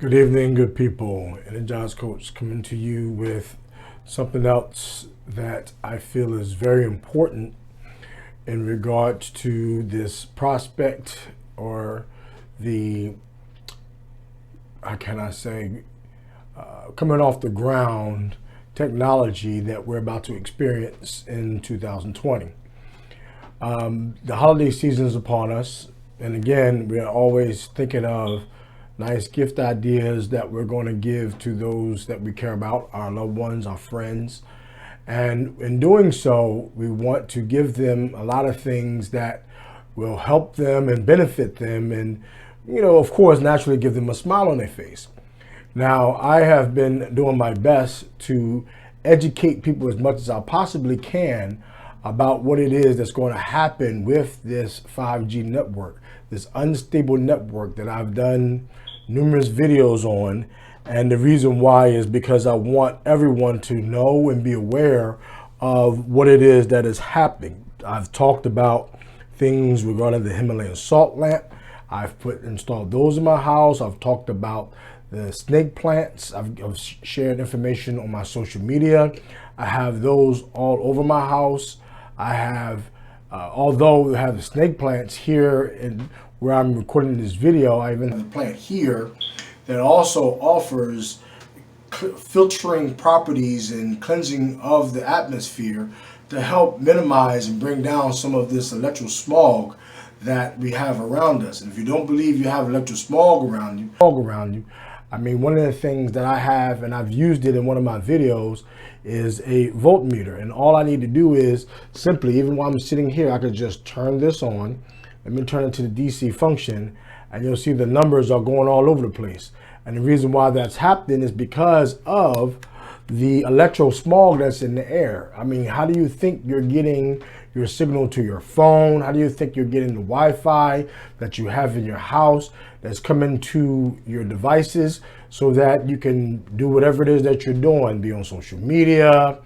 Good evening, good people. Energized Coach coming to you with something else that I feel is very important in regards to this prospect or the, how can I say, coming off the ground technology that we're about to experience in 2020. The holiday season is upon us, and again, we are always thinking of nice gift ideas that we're going to give to those that we care about, our loved ones, our friends. And in doing so, we want to give them a lot of things that will help them and benefit them and, of course, naturally give them a smile on their face. Now, I have been doing my best to educate people as much as I possibly can about what it is that's going to happen with this 5G network, this unstable network that I've done numerous videos on. And the reason why is because I want everyone to know and be aware of what it is that is happening. I've talked about things regarding the Himalayan salt lamp. I've installed those in my house. I've talked about the snake plants. I've shared information on my social media. I have those all over my house. I have, although we have the snake plants here in where I'm recording this video, I even have a plant here that also offers filtering properties and cleansing of the atmosphere to help minimize and bring down some of this electro smog that we have around us. And if you don't believe you have electro smog around you, I mean, one of the things that I have, and I've used it in one of my videos, is a voltmeter. And all I need to do is simply, even while I'm sitting here, I could just turn this on. Let me turn it to the DC function, and you'll see the numbers are going all over the place. And the reason why that's happening is because of the electro smog that's in the air. I mean, how do you think you're getting your signal to your phone? How do you think you're getting the Wi-Fi that you have in your house that's coming to your devices so that you can do whatever it is that you're doing, be on social media,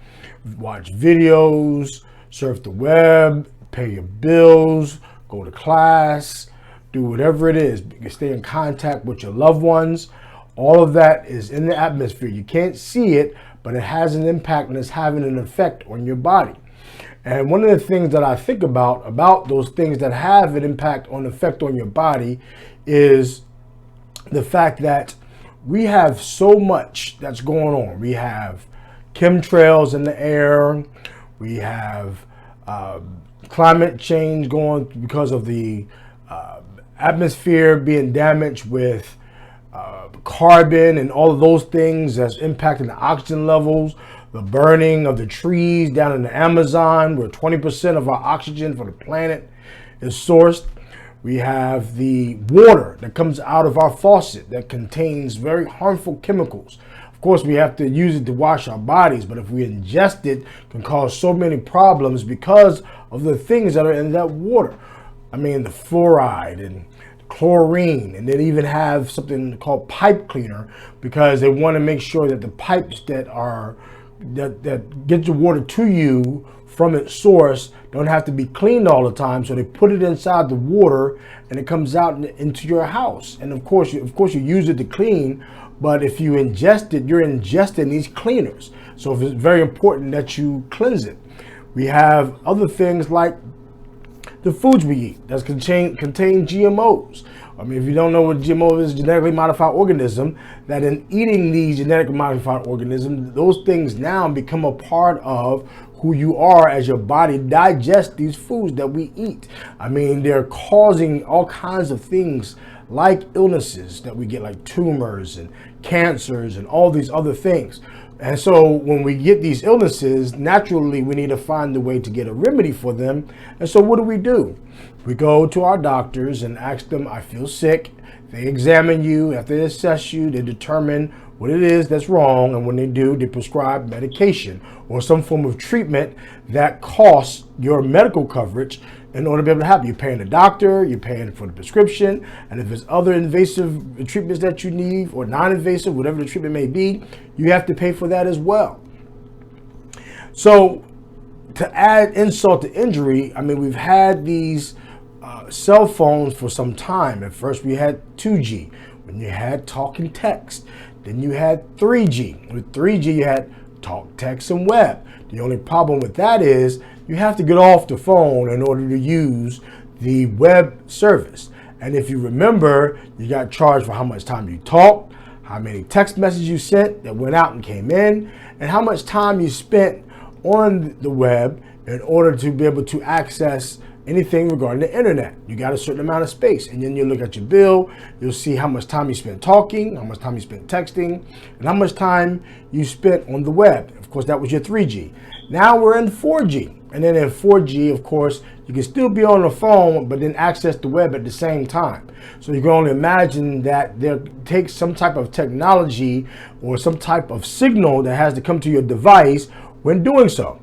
watch videos, surf the web, pay your bills, go to class, do whatever it is, stay in contact with your loved ones. All of that is in the atmosphere. You can't see it, but it has an impact and it's having an effect on your body. And one of the things that I think about those things that have an impact on effect on your body is the fact that we have so much that's going on. We have chemtrails in the air. We have climate change going because of the atmosphere being damaged with carbon and all of those things that's impacting the oxygen levels, the burning of the trees down in the Amazon, where 20% of our oxygen for the planet is sourced. We have the water that comes out of our faucet that contains very harmful chemicals. Of course, we have to use it to wash our bodies, but if we ingest it, it can cause so many problems because of the things that are in that water. I mean, the fluoride and chlorine, and they even have something called pipe cleaner because they want to make sure that the pipes that get the water to you from its source don't have to be cleaned all the time. So they put it inside the water and it comes out into your house. And of course you use it to clean, but if you ingest it, you're ingesting these cleaners. So it's very important that you cleanse it. We have other things like the foods we eat that contain GMOs. I mean, if you don't know what GMO is, genetically modified organism, that in eating these genetically modified organisms, those things now become a part of who you are as your body digests these foods that we eat. I mean, they're causing all kinds of things like illnesses that we get, like tumors and cancers and all these other things. And so when we get these illnesses, naturally we need to find a way to get a remedy for them. And so what do? We go to our doctors and ask them, I feel sick. They examine you. After they assess you, they determine what it is that's wrong. And when they do, they prescribe medication or some form of treatment that costs your medical coverage in order to be able to help you. You're paying the doctor, you're paying for the prescription, and if there's other invasive treatments that you need or non-invasive, whatever the treatment may be, you have to pay for that as well. So to add insult to injury, I mean, we've had these cell phones for some time. At first we had 2G. when you had talk and text. Then you had 3G. With 3G, you had talk, text, and web. The only problem with that is you have to get off the phone in order to use the web service. And if you remember, you got charged for how much time you talked, how many text messages you sent that went out and came in, and how much time you spent on the web in order to be able to access anything regarding the internet. You got a certain amount of space, and then you look at your bill, you'll see how much time you spent talking, how much time you spent texting, and how much time you spent on the web. Of course, that was your 3G. Now we're in 4G. And then in 4G, of course, you can still be on the phone, but then access the web at the same time. So you can only imagine that there takes some type of technology or some type of signal that has to come to your device when doing so.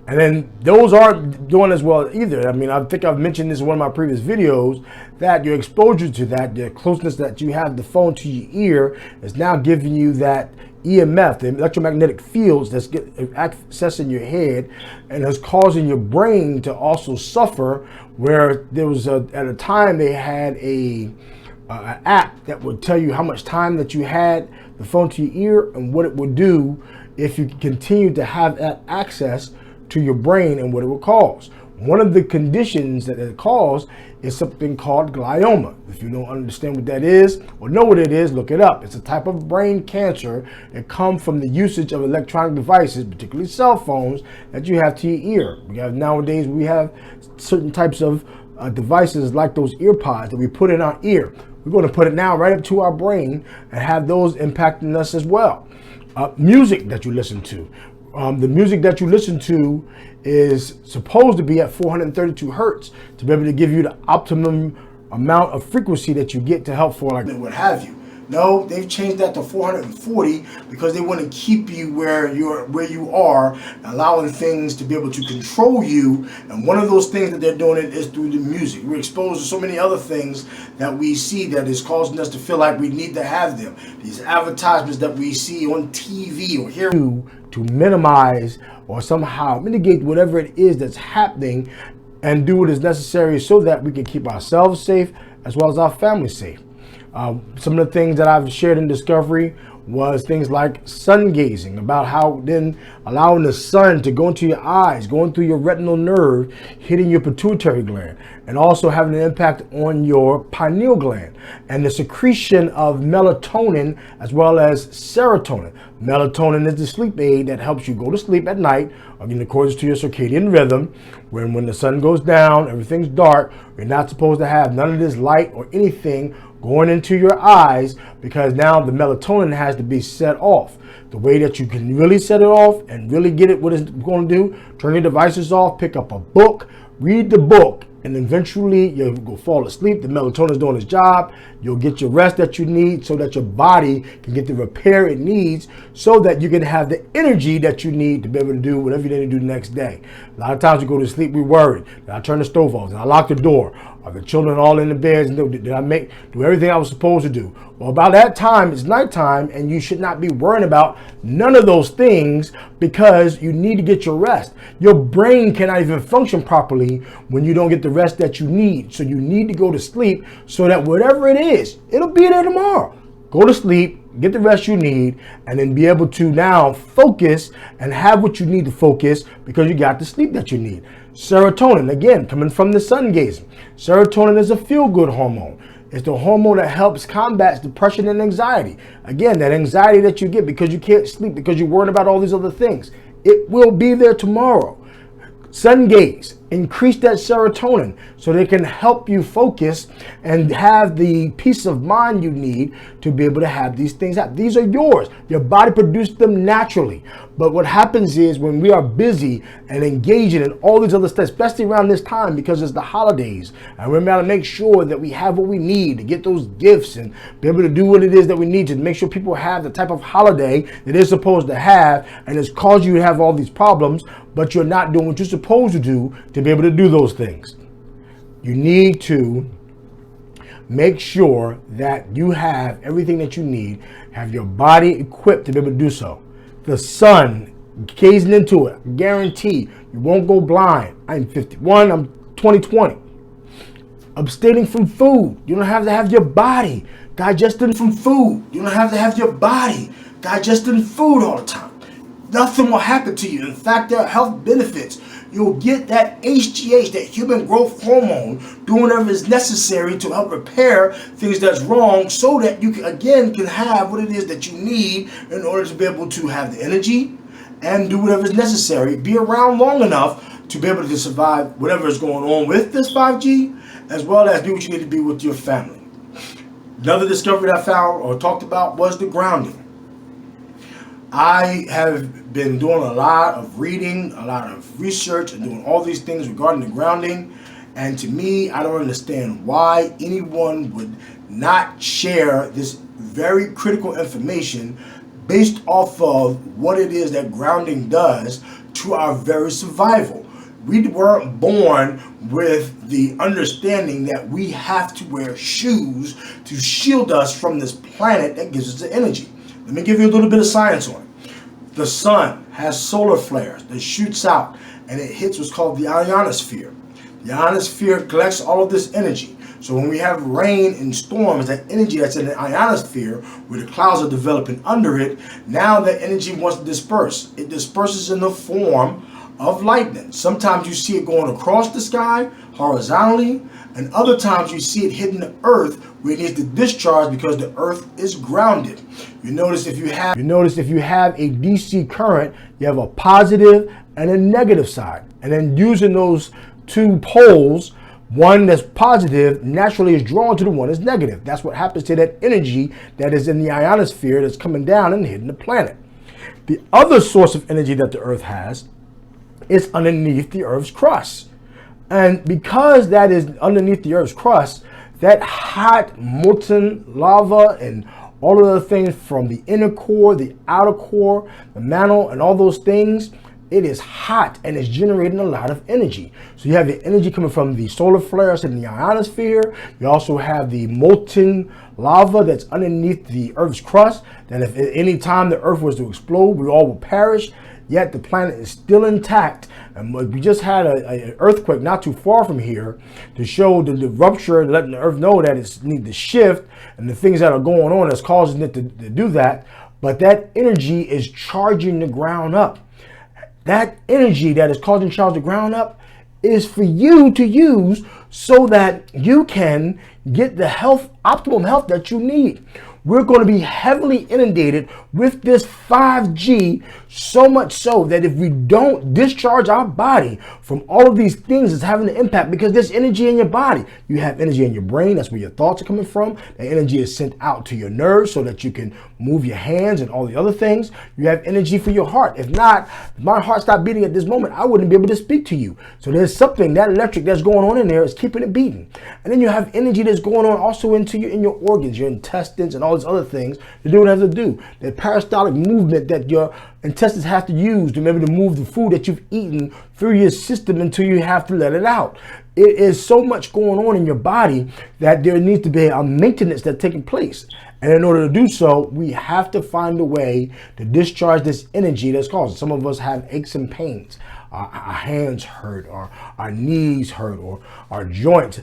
And then those aren't doing as well either. I mean, I think I've mentioned this in one of my previous videos, that your exposure to that, the closeness that you have the phone to your ear, is now giving you that EMF, the electromagnetic fields that's accessing your head, and is causing your brain to also suffer. Where there was at a time they had an app that would tell you how much time that you had the phone to your ear and what it would do if you continue to have that access to your brain and what it will cause. One of the conditions that it causes is something called glioma. If you don't understand what that is or know what it is, look it up. It's a type of brain cancer that comes from the usage of electronic devices, particularly cell phones, that you have to your ear. Nowadays we have certain types of devices like those ear pods that we put in our ear. We're going to put it now right up to our brain and have those impacting us as well. Music that you listen to. The music that you listen to is supposed to be at 432 hertz to be able to give you the optimum amount of frequency that you get to help for like what have you. No, they've changed that to 440 because they want to keep you where you are, allowing things to be able to control you. And one of those things that they're doing it is through the music. We're exposed to so many other things that we see that is causing us to feel like we need to have them. These advertisements that we see on TV or hear to minimize or somehow mitigate whatever it is that's happening and do what is necessary so that we can keep ourselves safe as well as our family safe. Some of the things that I've shared in Discovery was things like sun gazing, about how then allowing the sun to go into your eyes, going through your retinal nerve, hitting your pituitary gland, and also having an impact on your pineal gland and the secretion of melatonin as well as serotonin. Melatonin is the sleep aid that helps you go to sleep at night in accordance to your circadian rhythm. When the sun goes down, everything's dark, you're not supposed to have none of this light or anything going into your eyes, because now the melatonin has to be set off. The way that you can really set it off and really get it what it's going to do, turn your devices off, pick up a book, read the book, and eventually you'll go fall asleep. The melatonin is doing its job. You'll get your rest that you need so that your body can get the repair it needs so that you can have the energy that you need to be able to do whatever you need to do the next day. A lot of times we go to sleep, we're worried. Did I turn the stove off? Did I lock the door? Are the children all in the beds? Did I do everything I was supposed to do? Well, about that time, it's nighttime, and you should not be worrying about none of those things because you need to get your rest. Your brain cannot even function properly when you don't get the rest that you need. So you need to go to sleep so that whatever it is, it'll be there tomorrow. Go to sleep, get the rest you need, and then be able to now focus and have what you need to focus because you got the sleep that you need. Serotonin, again, coming from the sun gazing. Serotonin is a feel-good hormone. It's the hormone that helps combat depression and anxiety. Again, that anxiety that you get because you can't sleep, because you're worried about all these other things. It will be there tomorrow. Sun gaze, increase that serotonin so they can help you focus and have the peace of mind you need to be able to have these things happen. These are yours. Your body produced them naturally. But what happens is when we are busy and engaging in all these other stuff, especially around this time because it's the holidays, and we're going to make sure that we have what we need to get those gifts and be able to do what it is that we need to make sure people have the type of holiday that they're supposed to have, and it's caused you to have all these problems, but you're not doing what you're supposed to do to be able to do those things. You need to make sure that you have everything that you need, have your body equipped to be able to do so. The sun, gazing into it, guarantee you won't go blind. I'm 51, I'm 20/20. abstaining from food. You don't have to have your body digesting from food. You don't have to have your body digesting food all the time. Nothing will happen to you. In fact, there are health benefits. You'll get that HGH, that human growth hormone, doing whatever is necessary to help repair things that's wrong, so that you can have what it is that you need in order to be able to have the energy and do whatever is necessary. Be around long enough to be able to survive whatever is going on with this 5G, as well as be what you need to be with your family. Another discovery that I found or talked about was the grounding. I have been doing a lot of reading, a lot of research, and doing all these things regarding the grounding. And to me, I don't understand why anyone would not share this very critical information based off of what it is that grounding does to our very survival. We weren't born with the understanding that we have to wear shoes to shield us from this planet that gives us the energy. Let me give you a little bit of science on it. The sun has solar flares that shoots out, and it hits what's called the ionosphere. The ionosphere collects all of this energy. So when we have rain and storms, that energy that's in the ionosphere, where the clouds are developing under it, now that energy wants to disperse. It disperses in the form of lightning. Sometimes you see it going across the sky horizontally, and other times you see it hitting the earth where it needs to discharge because the earth is grounded. You notice if you have a DC current, you have a positive and a negative side. And then using those two poles, one that's positive naturally is drawn to the one that's negative. That's what happens to that energy that is in the ionosphere that's coming down and hitting the planet. The other source of energy that the earth has is underneath the earth's crust. And because that is underneath the earth's crust, that hot molten lava and all of the things from the inner core, the outer core, the mantle, and all those things, it is hot and it's generating a lot of energy. So you have the energy coming from the solar flares in the ionosphere. You also have the molten lava that's underneath the earth's crust, that if at any time the earth was to explode, we all would perish. Yet the planet is still intact. And we just had an earthquake not too far from here to show the rupture, letting the earth know that it needs to shift, and the things that are going on that's causing it to do that. But that energy is charging the ground up. That energy that is causing charge the ground up is for you to use so that you can get the optimum health that you need. We're going to be heavily inundated with this 5G, so much so that if we don't discharge our body from all of these things, it's having an impact, because there's energy in your body. You have energy in your brain. That's where your thoughts are coming from. The energy is sent out to your nerves so that you can move your hands and all the other things. You have energy for your heart. If not, if my heart stopped beating at this moment, I wouldn't be able to speak to you. So there's something, that electric that's going on in there is keeping it beating. And then you have energy that's going on also in your organs, your intestines, and all these other things to do what it has to do. That peristaltic movement that your intestines have to use to be able to move the food that you've eaten through your system until you have to let it out. It is so much going on in your body that there needs to be a maintenance that's taking place. And in order to do so, we have to find a way to discharge this energy that's causing. Some of us have aches and pains. Our hands hurt, or our knees hurt, or our joints,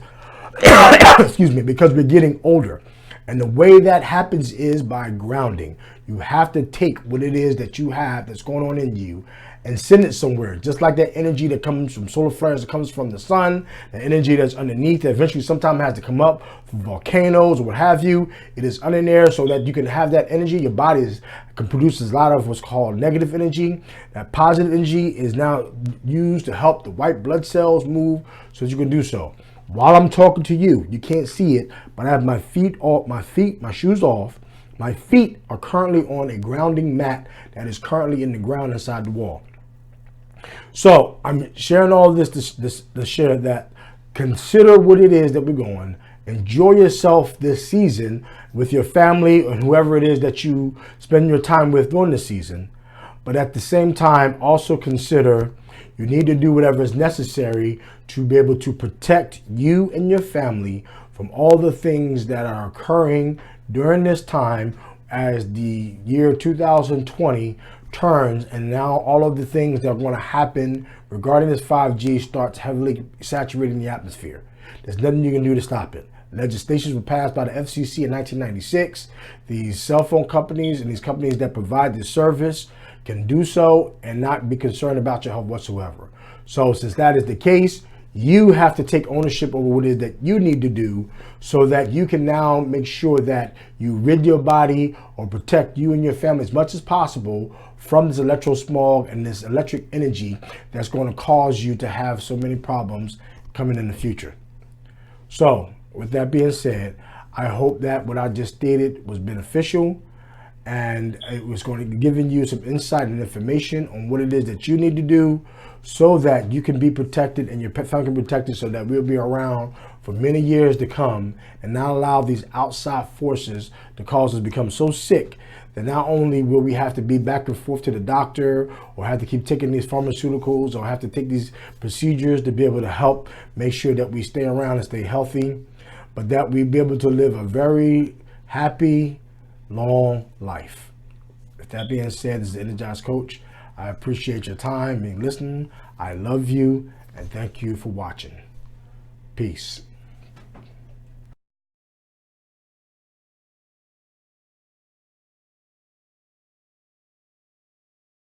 excuse me, because we're getting older. And the way that happens is by grounding. You have to take what it is that you have that's going on in you and send it somewhere. Just like that energy that comes from solar flares, that comes from the sun, the energy that's underneath that eventually sometime has to come up from volcanoes or what have you. It is under there so that you can have that energy. Your body can produce a lot of what's called negative energy. That positive energy is now used to help the white blood cells move so that you can do so. While I'm talking to you, you can't see it, but I have my feet off, my shoes off. My feet are currently on a grounding mat that is currently in the ground inside the wall. So I'm sharing all of this to share that. Consider what it is that we're going. Enjoy yourself this season with your family and whoever it is that you spend your time with during the season. But at the same time, also consider you need to do whatever is necessary to be able to protect you and your family from all the things that are occurring during this time as the year 2020 turns, and now all of the things that are going to happen regarding this 5G starts heavily saturating the atmosphere. There's nothing you can do to stop it. Legislation was passed by the FCC in 1996. These cell phone companies and these companies that provide this service can do so and not be concerned about your health whatsoever. So since that is the case, you have to take ownership over what it is that you need to do so that you can now make sure that you rid your body or protect you and your family as much as possible from this electrosmog and this electric energy that's going to cause you to have so many problems coming in the future. So with that being said, I hope that what I just stated was beneficial and it was going to be giving you some insight and information on what it is that you need to do so that you can be protected and your pet family can be protected, so that we'll be around for many years to come and not allow these outside forces to cause us to become so sick that not only will we have to be back and forth to the doctor or have to keep taking these pharmaceuticals or have to take these procedures to be able to help make sure that we stay around and stay healthy, but that we be able to live a very happy, long life. With that being said, this is the Energized Coach. I appreciate your time and listening. I love you and thank you for watching. Peace.